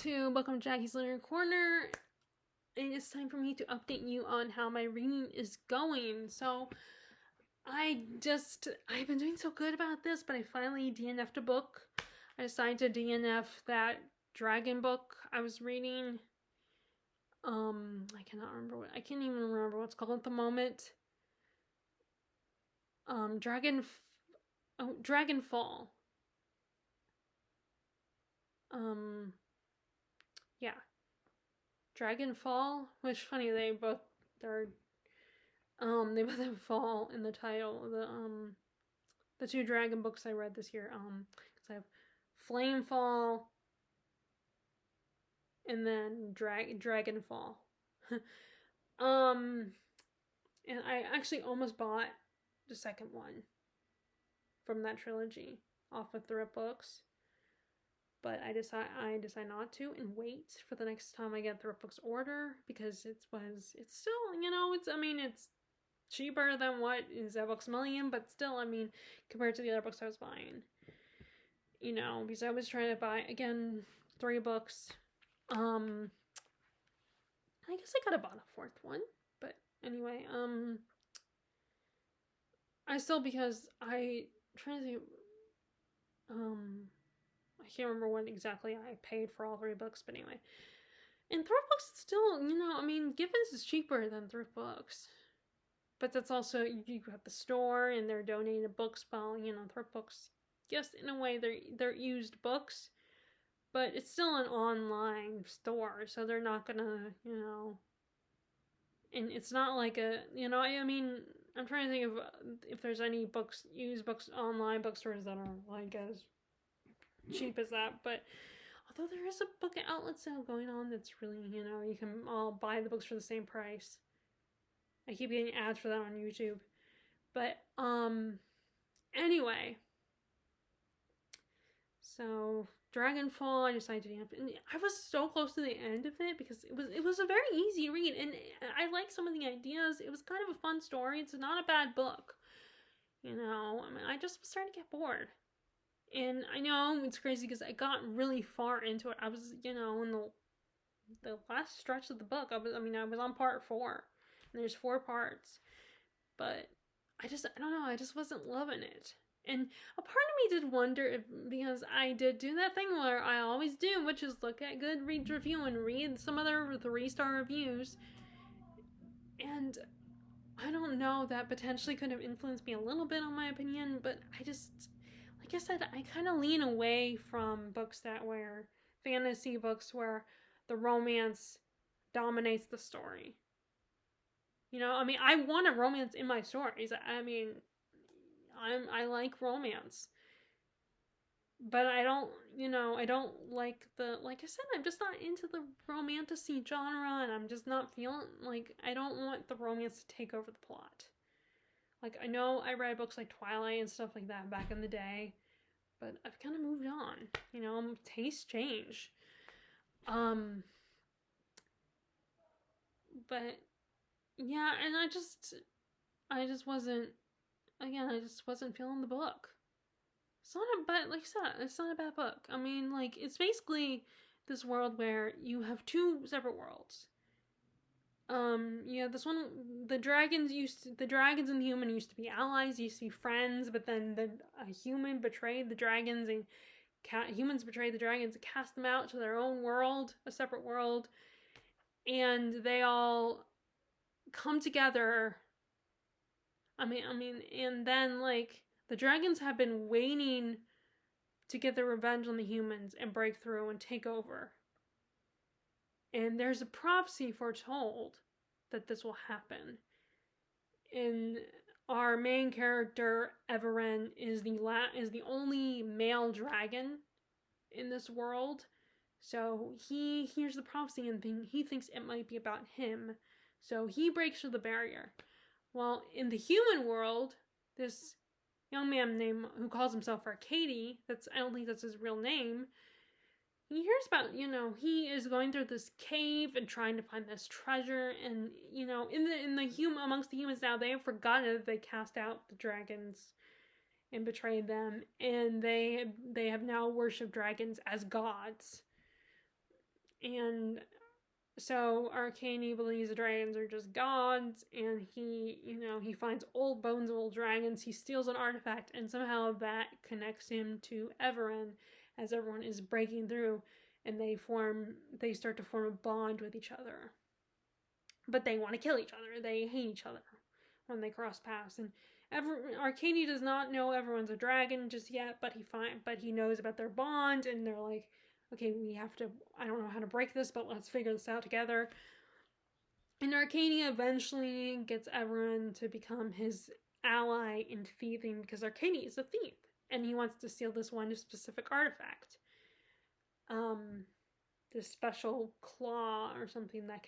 to welcome to Jackie's Literary Corner. And it's time for me to update you on how my reading is going. So I've been doing so good about this, but I finally DNF'd a book. I decided to DNF that dragon book I was reading. I can't even remember what it's called at the moment. Dragonfall. Yeah. Dragonfall, which funny, they both have fall in the title. The two dragon books I read this year, because I have Flamefall and then Dragonfall. And I actually almost bought the second one from that trilogy off of Thrift Books. But I decide not to and wait for the next time I get Thrift Books order, because it's still, it's cheaper than what is at Books A Million, but still, compared to the other books I was buying, because I was trying to buy, again, 3 books. I guess I could have bought a 4th one, but anyway, because I trying to think, I can't remember what exactly I paid for all 3 books, but anyway. And Thrift Books, it's still, Givens is cheaper than Thrift Books. But that's also, you have the store, and they're donating books, while, Thrift Books, yes, in a way, they're used books, but it's still an online store, so they're not gonna, and it's not like I'm trying to think of if there's any used books, online bookstores that are, like, as cheap as that, but although there is a book outlet sale going on that's really, you can all buy the books for the same price. I keep getting ads for that on YouTube. But anyway, so Dragonfall, I decided to DNF, and I was so close to the end of it because it was a very easy read, and I like some of the ideas. It was kind of a fun story. It's not a bad book, I just was starting to get bored. And I know it's crazy because I got really far into it. I was, in the last stretch of the book. I was on part 4. And there's 4 parts. But I don't know, I just wasn't loving it. And a part of me did wonder if, because I did do that thing where I always do, which is look at Goodreads review and read some other 3-star reviews. And I don't know, that potentially could have influenced me a little bit on my opinion, but like I said, I kind of lean away from books that were fantasy books where the romance dominates the story. I want a romance in my stories. I like romance. But I don't like like I said, I'm just not into the romantasy genre, and I'm just not feeling, like, I don't want the romance to take over the plot. Like, I know I read books like Twilight and stuff like that back in the day, but I've kind of moved on. Tastes change. But yeah, and I just wasn't, again, I just wasn't feeling the book. But like I said, it's not a bad book. It's basically this world where you have 2 separate worlds. This one, the dragons and the human used to be allies, used to be friends, but then a human betrayed the dragons, and humans betrayed the dragons and cast them out to their own world, a separate world, and they all come together. And then, like, the dragons have been waiting to get their revenge on the humans and break through and take over. And there's a prophecy foretold that this will happen. And our main character, Everin, is the only male dragon in this world. So he hears the prophecy and he thinks it might be about him. So he breaks through the barrier. Well, in the human world, this young man who calls himself Arcady, I don't think that's his real name, he hears about, he is going through this cave and trying to find this treasure, and, amongst the humans now, they have forgotten that they cast out the dragons and betrayed them, and they have now worshipped dragons as gods. And so Arcane believes the dragons are just gods, and he finds old bones of old dragons. He steals an artifact, and somehow that connects him to everyone as everyone is breaking through, and they start to form a bond with each other. But they want to kill each other. They hate each other when they cross paths. And Arcane does not know everyone's a dragon just yet, but he knows about their bond, and they're like, okay, we have to, I don't know how to break this, but let's figure this out together. And Arcadia eventually gets everyone to become his ally in thieving, because Arcadia is a thief, and he wants to steal this one specific artifact. This special claw or something that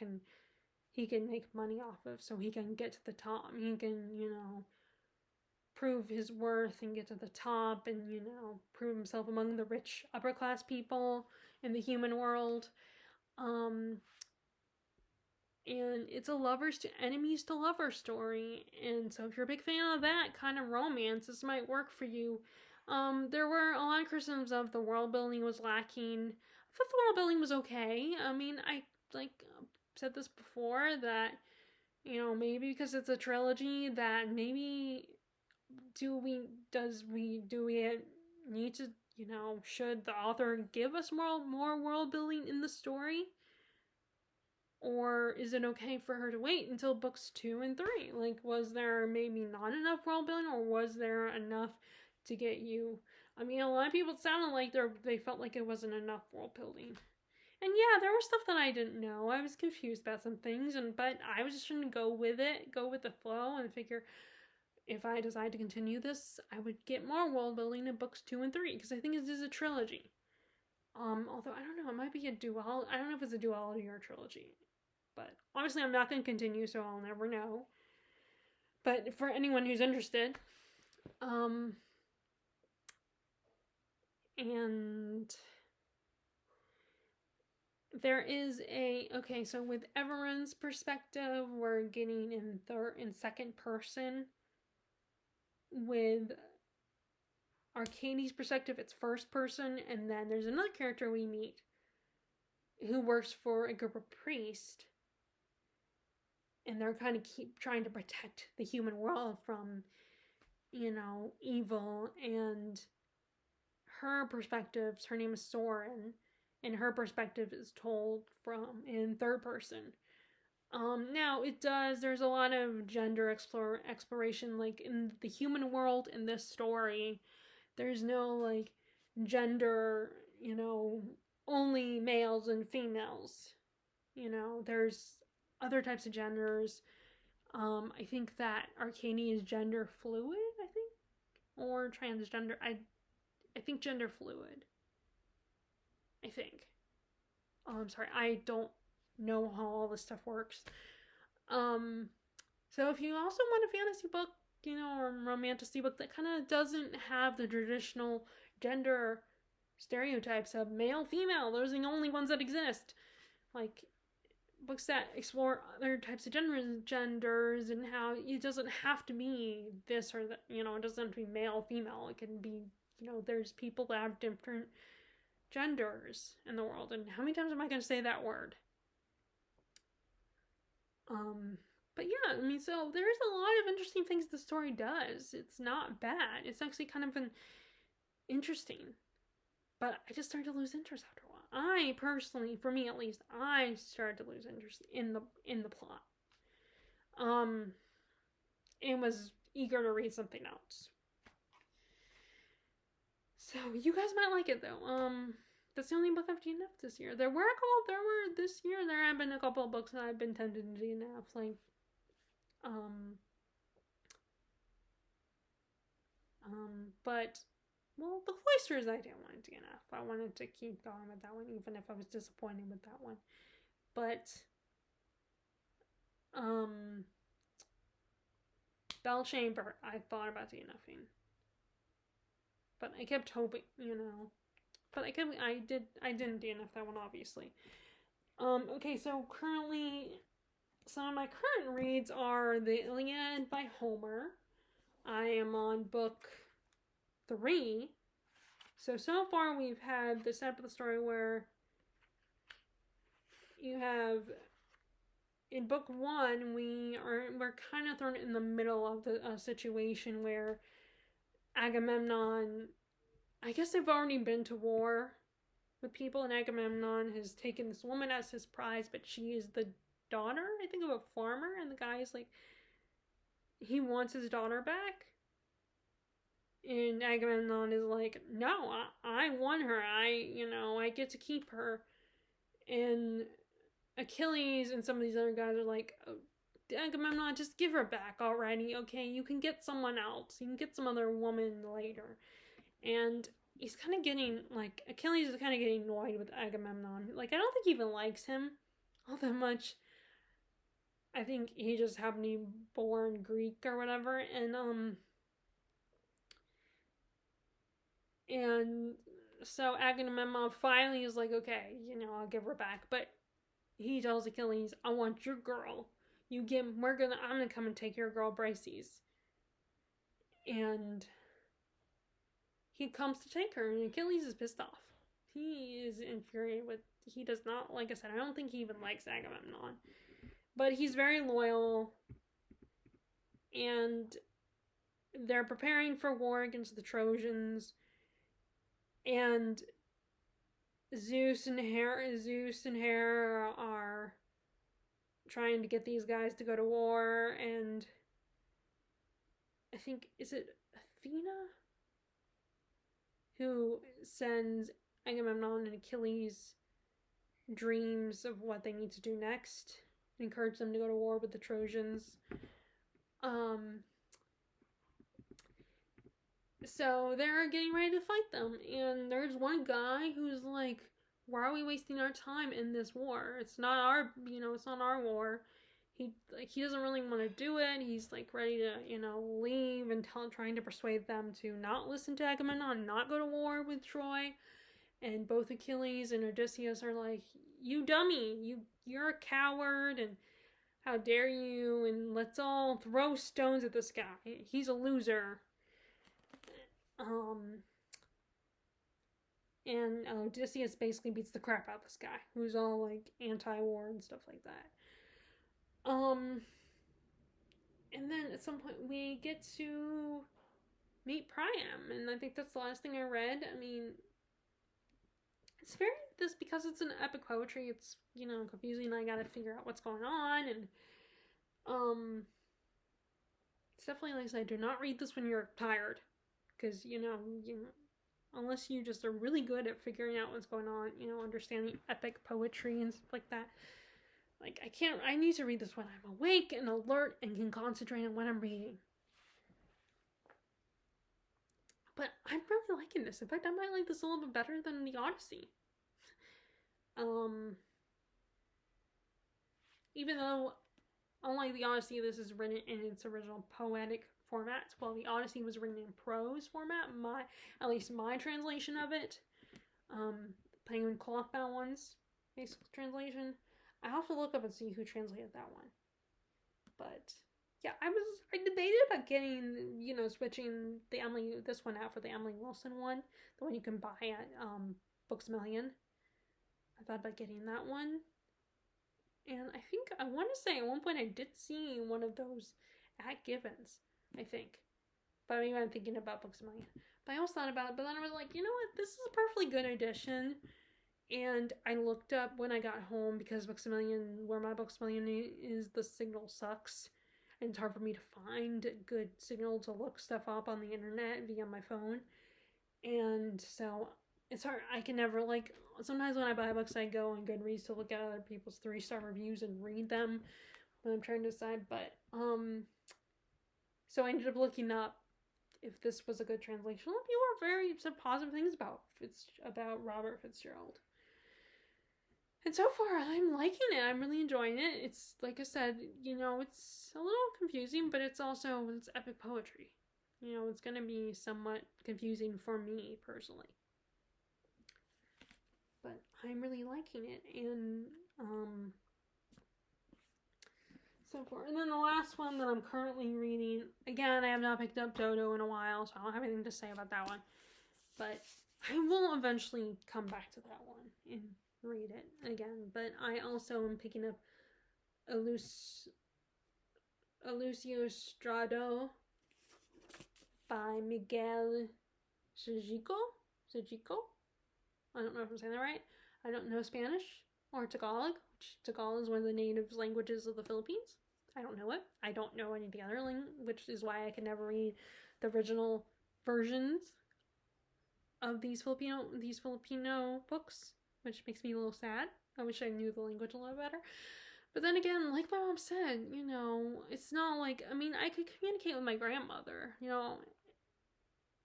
he can make money off of, so he can get to the top. He can, prove his worth and get to the top, and prove himself among the rich upper class people in the human world. And it's a lovers to enemies to lover story, and so if you're a big fan of that kind of romance, this might work for you. There were a lot of criticisms of the world building was lacking. I thought the world building was okay. I mean, I said this before, that maybe because it's a trilogy, that maybe do we need to, should the author give us more world building in the story, or is it okay for her to wait until books 2 and 3? Like, was there maybe not enough world building, or was there enough to get you? I mean, a lot of people, it sounded like they felt like it wasn't enough world building. And yeah, there was stuff that I didn't know. I was confused about some things, but I was just trying to go with the flow, and figure if I decide to continue this, I would get more world building in books 2 and 3, because I think it is a trilogy. Although I don't know, it might be a duology. I don't know if it's a duology or a trilogy. But obviously I'm not going to continue, so I'll never know. But for anyone who's interested, and there is so with everyone's perspective, we're getting in second person. With Arcady's perspective, it's first person, and then there's another character we meet who works for a group of priests, and they're kind of keep trying to protect the human world from, evil. And her name is Soren, and her perspective is told in third person. Now there's a lot of gender exploration, like in the human world in this story. There's no gender, only males and females. There's other types of genders. I think that Arcane is gender fluid, or transgender. I think gender fluid. I think. I'm sorry, I don't know how all this stuff works. So if you also want a fantasy book, or romantasy book that kind of doesn't have the traditional gender stereotypes of male, female, those are the only ones that exist. Like books that explore other types of genders, and how it doesn't have to be this or that, it doesn't have to be male, female. It can be, there's people that have different genders in the world. And how many times am I going to say that word? But yeah, I mean, so there's a lot of interesting things the story does. It's not bad. It's actually kind of interesting. But I just started to lose interest after a while. I personally, for me at least, I started to lose interest in the plot. And was eager to read something else. So you guys might like it though. That's the only book I've DNF'd this year. There have been a couple of books that I've been tempted to DNF, but, well, The Cloisters I didn't want to DNF. I wanted to keep going with that one, even if I was disappointed with that one. But, Bell Chamber, I thought about DNFing. But I kept hoping, But I didn't DNF that one, obviously. Okay, so currently, some of my current reads are the Iliad by Homer. I am on book 3. So far we've had the setup of the story where you have in book one, we're kind of thrown in the middle of the situation where Agamemnon, I guess they've already been to war with people, and Agamemnon has taken this woman as his prize, but she is the daughter, I think, of a farmer, and the guy's like, he wants his daughter back. And Agamemnon is like, no, I won her. I get to keep her. And Achilles and some of these other guys are like, oh, Agamemnon, just give her back already. Okay, you can get someone else. You can get some other woman later. And he's kind of getting, like, Achilles is kind of getting annoyed with Agamemnon. Like, I don't think he even likes him all that much. I think he just happened to be born Greek or whatever. And so Agamemnon finally is like, okay, I'll give her back. But he tells Achilles, I want your girl. I'm gonna come and take your girl, Briseis. And he comes to take her, and Achilles is pissed off. He is infuriated he does not, like I said, I don't think he even likes Agamemnon. But he's very loyal, and they're preparing for war against the Trojans, and Zeus and Hera are trying to get these guys to go to war, and I think, is it Athena who sends Agamemnon and Achilles dreams of what they need to do next, and encourage them to go to war with the Trojans. So they're getting ready to fight them, and there's one guy who's like, why are we wasting our time in this war? It's not our war. He doesn't really want to do it. He's like ready to, leave, and trying to persuade them to not listen to Agamemnon, not go to war with Troy. And both Achilles and Odysseus are like, you dummy, you're a coward, and how dare you, and let's all throw stones at this guy. He's a loser. And Odysseus basically beats the crap out of this guy, who's all like anti-war and stuff like that. And then at some point we get to meet Priam, and I think that's the last thing I read. I mean, it's because it's an epic poetry, it's, confusing. I gotta figure out what's going on, and it's definitely, like I said, do not read this when you're tired, because, unless you just are really good at figuring out what's going on, understanding epic poetry and stuff like that. Like, I need to read this when I'm awake and alert and can concentrate on what I'm reading. But I'm really liking this. In fact, I might like this a little bit better than the Odyssey. Even though, unlike the Odyssey, this is written in its original poetic format, while the Odyssey was written in prose format, at least my translation of it, Penguin Clothbound one's basic translation. I have to look up and see who translated that one. But yeah, I debated about getting, switching this one out for the Emily Wilson one, the one you can buy at Books A Million. I thought about getting that one. And I want to say at one point I did see one of those at Gibbons, I think. But maybe I'm thinking about Books A Million. But I almost thought about it, but then I was like, you know what, this is a perfectly good edition. And I looked up when I got home, because Books A Million, where my Books A Million is, the signal sucks. And it's hard for me to find a good signal to look stuff up on the internet via my phone. And so it's hard. I can never, sometimes when I buy books, I go on Goodreads to look at other people's 3-star reviews and read them when I'm trying to decide. But, so I ended up looking up if this was a good translation. A lot of people said positive things about Robert Fitzgerald. And so far, I'm liking it. I'm really enjoying it. It's, like I said, it's a little confusing, but it's epic poetry. It's going to be somewhat confusing for me, personally. But I'm really liking it, and, so far. And then the last one that I'm currently reading, again, I have not picked up Dodo in a while, so I don't have anything to say about that one. But I will eventually come back to that one, and read it again. But I also am picking up Ilustrado by Miguel Sajico. I don't know if I'm saying that right. I don't know Spanish or Tagalog, which Tagalog is one of the native languages of the Philippines. I don't know it. I don't know any of the other language, which is why I can never read the original versions of these Filipino books, which makes me a little sad. I wish I knew the language a little better. But then again, like my mom said, it's not like, I could communicate with my grandmother,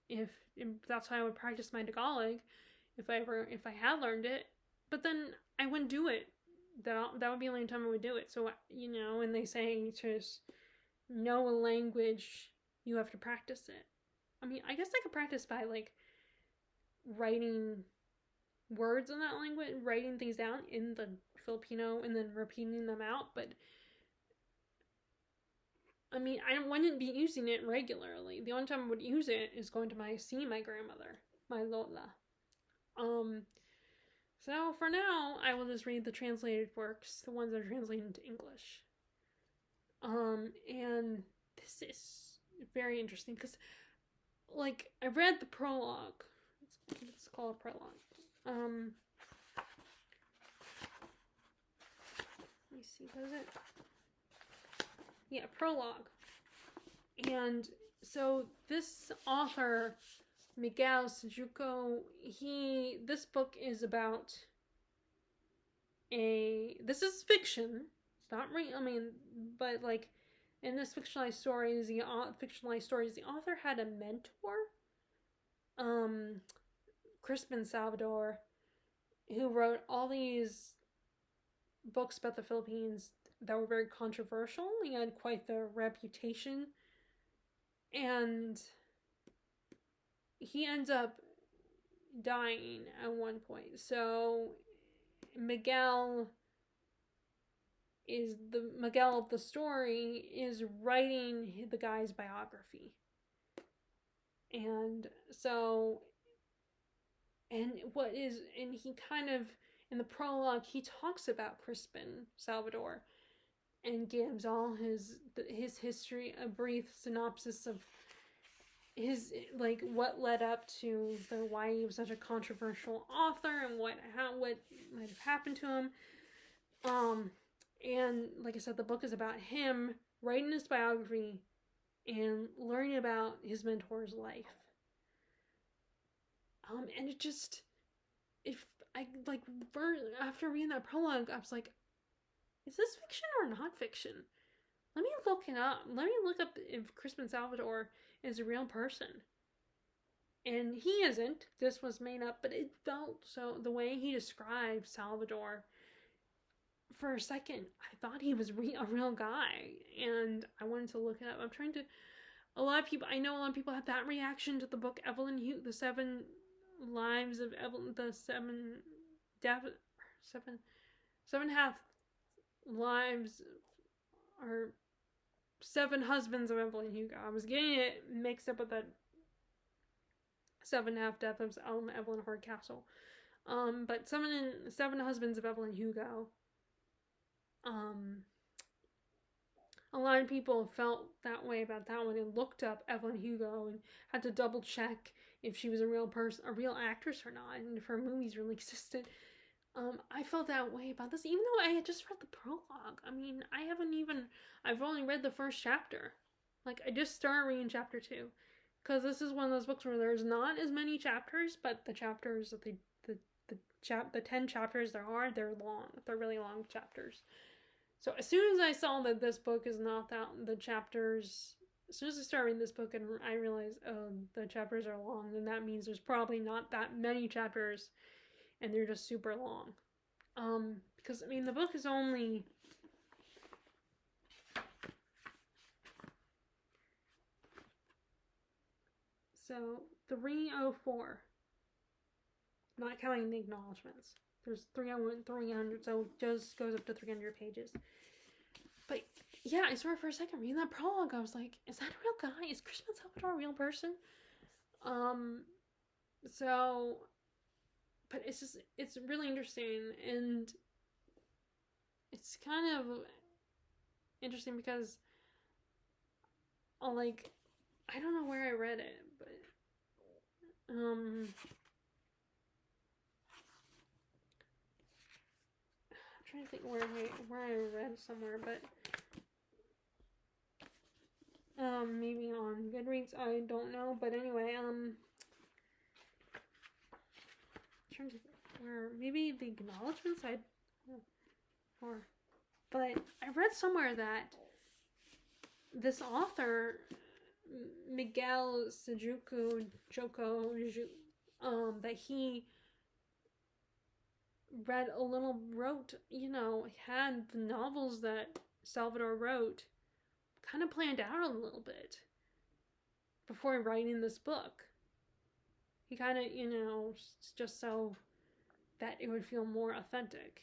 if that's how I would practice my Tagalog, if I had learned it. But then I wouldn't do it. That would be the only time I would do it. So, and they say to know a language, you have to practice it. I guess I could practice by, like, writing words in that language, writing things down in the Filipino, and then repeating them out. But, I wouldn't be using it regularly. The only time I would use it is going to see my grandmother, my Lola. So for now, I will just read the translated works, the ones that are translated into English. And this is very interesting because, like, I read the prologue. Let's call it prologue. Let me see, what is it? Yeah, prologue. And so this author, Miguel Sajuco, this book is about this is fiction. It's not real, but, like, in this fictionalized stories, the author had a mentor, Crispin Salvador, who wrote all these books about the Philippines that were very controversial. He had quite the reputation, and he ends up dying at one point. So Miguel of the story is writing the guy's biography. And so, and he kind of, in the prologue, he talks about Crispin Salvador and gives all his history, a brief synopsis of his, like, what led up to why he was such a controversial author and what might have happened to him. And like I said, the book is about him writing his biography and learning about his mentor's life. And it just, after reading that prologue, I was like, is this fiction or not fiction? Let me look it up. Let me look up if Crispin Salvador is a real person. And he isn't. This was made up, but it felt so, the way he described Salvador, for a second, I thought he was a real guy, and I wanted to look it up. I know a lot of people have that reaction to the book Evelyn Hugo, the 7 lives of Evelyn, the 7 half lives, or 7 husbands of Evelyn Hugo. I was getting it mixed up with the 7 half death of Evelyn Hardcastle. But 7 husbands of Evelyn Hugo. A lot of people felt that way about that one and looked up Evelyn Hugo and had to double check if she was a real person, a real actress or not, and if her movies really existed. I felt that way about this, even though I had just read the prologue. I've only read the first chapter. Like, I just started reading chapter 2. Because this is one of those books where there's not as many chapters, but the chapters, the 10 chapters they're long. They're really long chapters. So as soon as I saw that this book is not the chapters, as soon as I started reading this book and I realized, oh, the chapters are long, then that means there's probably not that many chapters, and they're just super long. Because, the book is only... So, 304. Not counting the acknowledgements. There's 300, so it just goes up to 300 pages. But, yeah, I swear for a second, reading that prologue, I was like, is that a real guy? Is Crispin Salvador a real person? So, but it's really interesting, and it's kind of interesting because like, I don't know where I read it, but I'm trying to think where I read somewhere, but maybe on Goodreads, I don't know, but anyway, I'm trying to think where, maybe the acknowledgements, or, but I read somewhere that this author, Miguel Sajuku Joko, that he wrote, had the novels that Salvador wrote kind of planned out a little bit before writing this book. He kind of, just so that it would feel more authentic.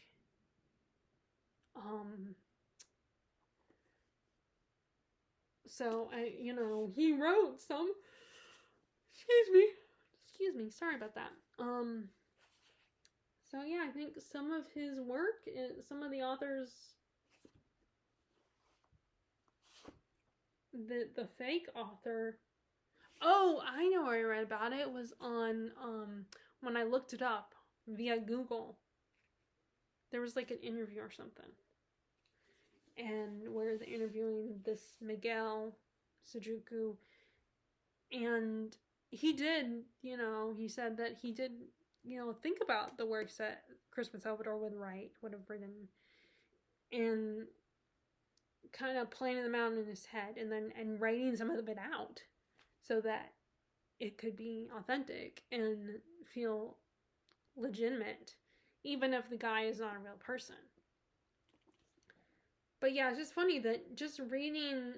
So he wrote some. Excuse me. Sorry about that. So yeah, I think some of his work, some of the authors, the fake author. Oh, I know where I read about it. It was on when I looked it up via Google. There was like an interview or something, and where they're interviewing this Miguel Sajuku, and he did, he said that he did, think about the works that Crispin Salvador would have written, and kind of planning them out in his head, and writing some of it out so that it could be authentic and feel legitimate, even if the guy is not a real person. But yeah, it's just funny that just reading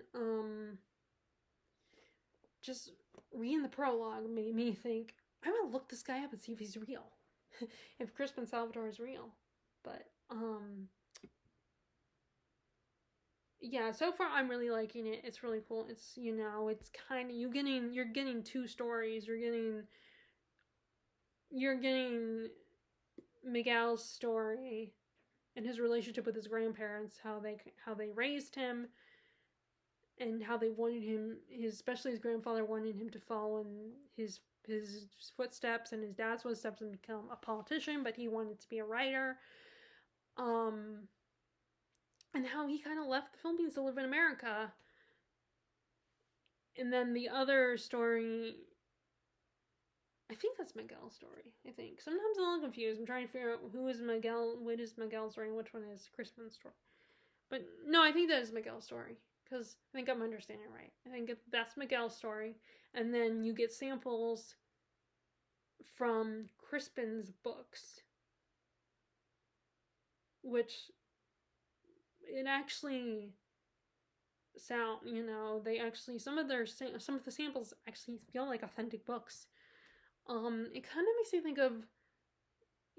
the prologue made me think, I'm gonna look this guy up and see if he's real. If Crispin Salvador is real. But yeah, so far I'm really liking it. It's really cool. It's, it's kind of, you're getting two stories. You're getting Miguel's story and his relationship with his grandparents, how they raised him, and how they wanted him, especially his grandfather wanted him to follow in his footsteps and his dad's footsteps and become a politician, but he wanted to be a writer. And how he kind of left the Philippines to live in America. And then the other story, I think that's Miguel's story, I think. Sometimes I'm a little confused. I'm trying to figure out who is Miguel, what is Miguel's story, and which one is Crispin's story. But no, I think that is Miguel's story, because I think I'm understanding it right. I think that's Miguel's story. And then you get samples from Crispin's books, which it actually sound, they actually, some of the samples actually feel like authentic books. It kind of makes me think of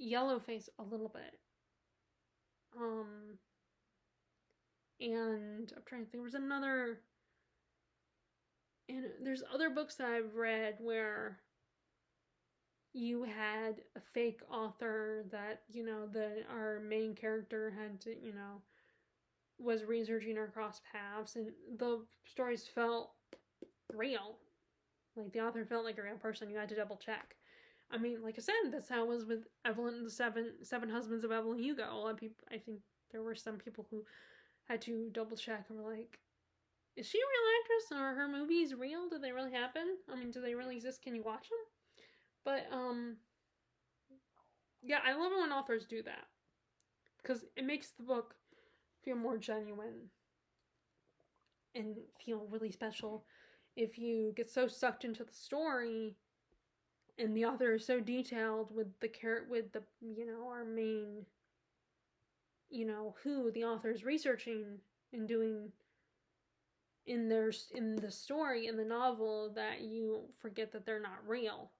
Yellowface a little bit. And I'm trying to think, there's other books that I've read where you had a fake author that, our main character had to, was researching or cross paths, and the stories felt real. Like, the author felt like a real person. You had to double check. I mean, like I said, that's how it was with Evelyn, the seven husbands of Evelyn Hugo. A lot of people, I think there were some people who had to double check and were like, is she a real actress? Are her movies real? Did they really happen? I mean, do they really exist? Can you watch them? But, yeah, I love it when authors do that, because it makes the book feel more genuine and feel really special. If you get so sucked into the story and the author is so detailed with our main, who the author is researching and doing in the story, in the novel, that you forget that they're not real.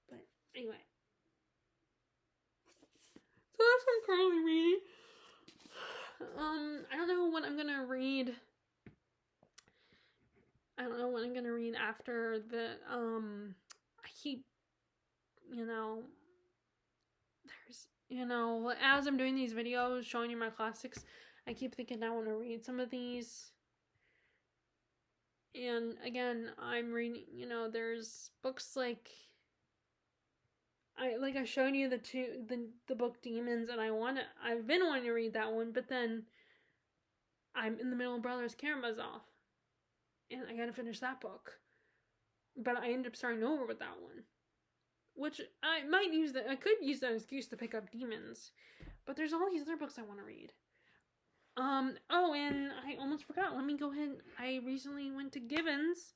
But anyway, so that's what I'm currently reading. I don't know what I'm gonna read. I don't know what I'm gonna read after the, I keep, you know, there's, as I'm doing these videos showing you my classics, I keep thinking I want to read some of these. And again, I'm reading, there's books like, I showed you the book Demons, and I've been wanting to read that one, but then I'm in the middle of Brothers Karamazov, and I gotta finish that book. But I ended up starting over with that one, which I could use that excuse to pick up Demons, but there's all these other books I want to read. Oh, and I almost forgot. Let me go ahead. I recently went to Gibbons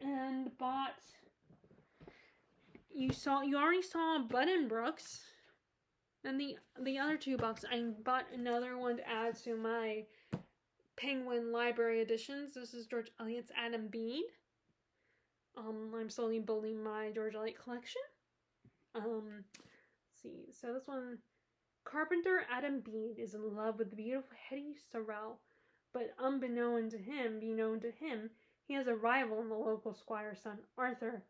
and bought. You already saw Buddenbrooks, and the other two books. I bought another one to add to my Penguin Library editions. This is George Eliot's Adam Bede. I'm slowly building my George Eliot collection. Let's see. So this one, Carpenter Adam Bede is in love with the beautiful Hetty Sorrel, but unbeknown to him, he has a rival in the local squire's son, Arthur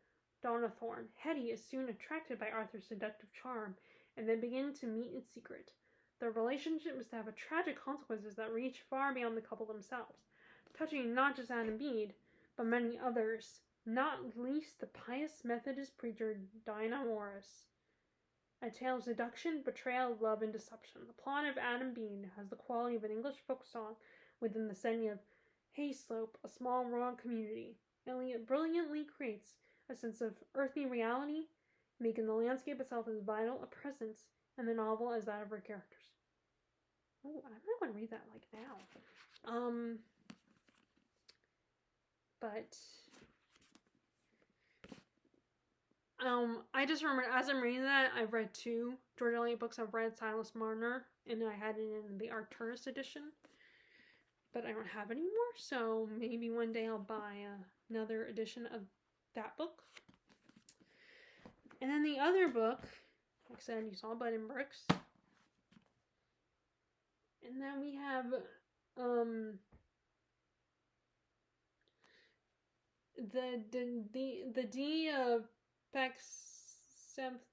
Donnithorne. Hetty is soon attracted by Arthur's seductive charm, and they begin to meet in secret. Their relationship is to have tragic consequences that reach far beyond the couple themselves, touching not just Adam Bede, but many others, not least the pious Methodist preacher Dinah Morris. A tale of seduction, betrayal, love, and deception. The plot of Adam Bede has the quality of an English folk song within the setting of Hayslope, a small rural community. Eliot brilliantly creates a sense of earthly reality, making the landscape itself as vital a presence in the novel as that of her characters. Oh, I might want to read that now. But I just remember as I'm reading that, I've read 2 George Eliot books. I've read Silas Marner, and I had it in the Arcturus edition, but I don't have it anymore, so maybe one day I'll buy another edition of that book. And then the other book, like I said, you saw Buddenbrooks. And then we have the D of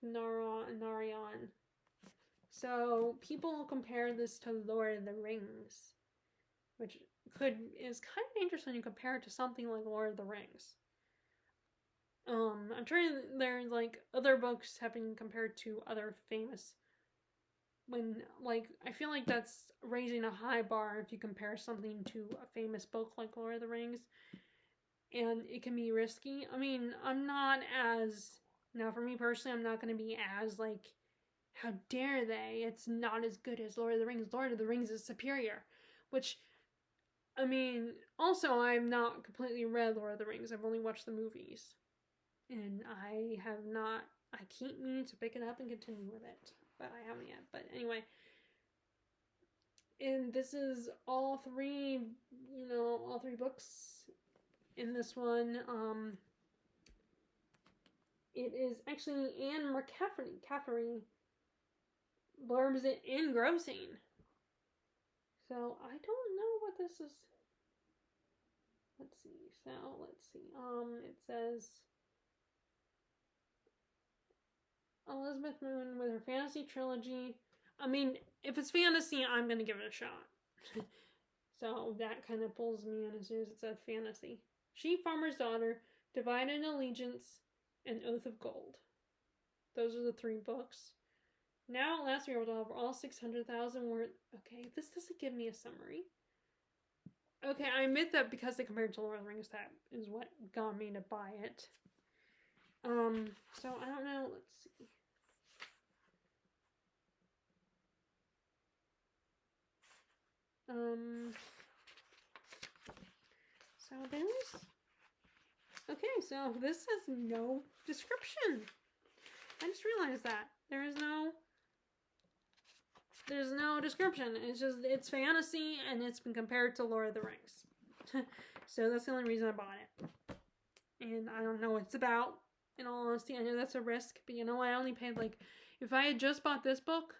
Narayan. So people compare this to Lord of the Rings, which is kind of interesting to compare it to something like Lord of the Rings. I'm sure there's like other books have been compared to other famous. I feel like that's raising a high bar if you compare something to a famous book like Lord of the Rings, and it can be risky. I mean, for me personally, I'm not going to be as like, how dare they? It's not as good as Lord of the Rings. Lord of the Rings is superior, which, I mean, also I've not completely read Lord of the Rings. I've only watched the movies, and I keep meaning to pick it up and continue with it, but I haven't yet. But anyway, and this is all three books in this one. It is actually Anne McCaffrey blurbs it engrossing. So I don't know what this is. Let's see. It says Elizabeth Moon with her fantasy trilogy. I mean, if it's fantasy, I'm gonna give it a shot. So that kind of pulls me in as soon as it says fantasy. Sheep Farmer's Daughter, Divided Allegiance, and Oath of Gold. Those are the 3 books. Now, at last, we were able to have all 600,000 worth. Okay, this doesn't give me a summary. Okay, I admit that because they compared to Lord of the Rings, that is what got me to buy it. So I don't know. Let's see. So there's. Okay, so this has no description. I just realized that there's no description. It's fantasy, and it's been compared to Lord of the Rings. So that's the only reason I bought it. And I don't know what it's about. In all honesty, I know that's a risk, but you know, I only paid if I had just bought this book,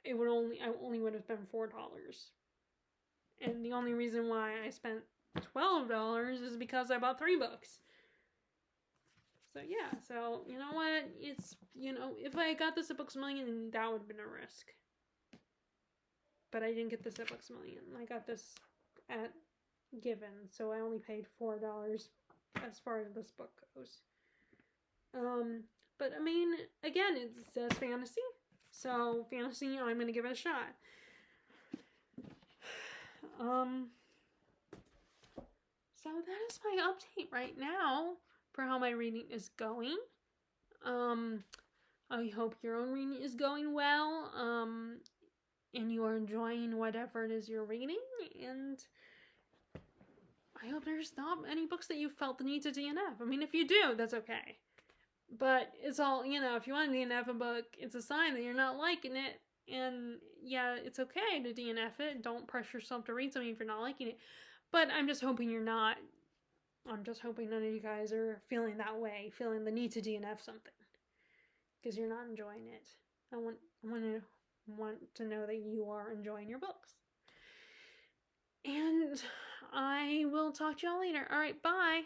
I only would have spent $4. And the only reason why I spent $12 is because I bought 3 books. So yeah, so you know what? It's, you know, if I got this at Books A Million, that would have been a risk. But I didn't get this at Books A Million. I got this at Given, so I only paid $4 as far as this book goes. But I mean, again, it says fantasy, so fantasy, I'm gonna give it a shot. So that is my update right now for how my reading is going. I hope your own reading is going well. And you are enjoying whatever it is you're reading, and I hope there's not any books that you felt the need to DNF. I mean, if you do, that's okay. But it's all, you know, if you want to DNF a book, it's a sign that you're not liking it. And yeah, it's okay to DNF it. Don't pressure yourself to read something if you're not liking it. But I'm just hoping you're not. I'm just hoping none of you guys are feeling that way, feeling the need to DNF something. Because you're not enjoying it. I want to know that you are enjoying your books. And I will talk to y'all later. All right, bye.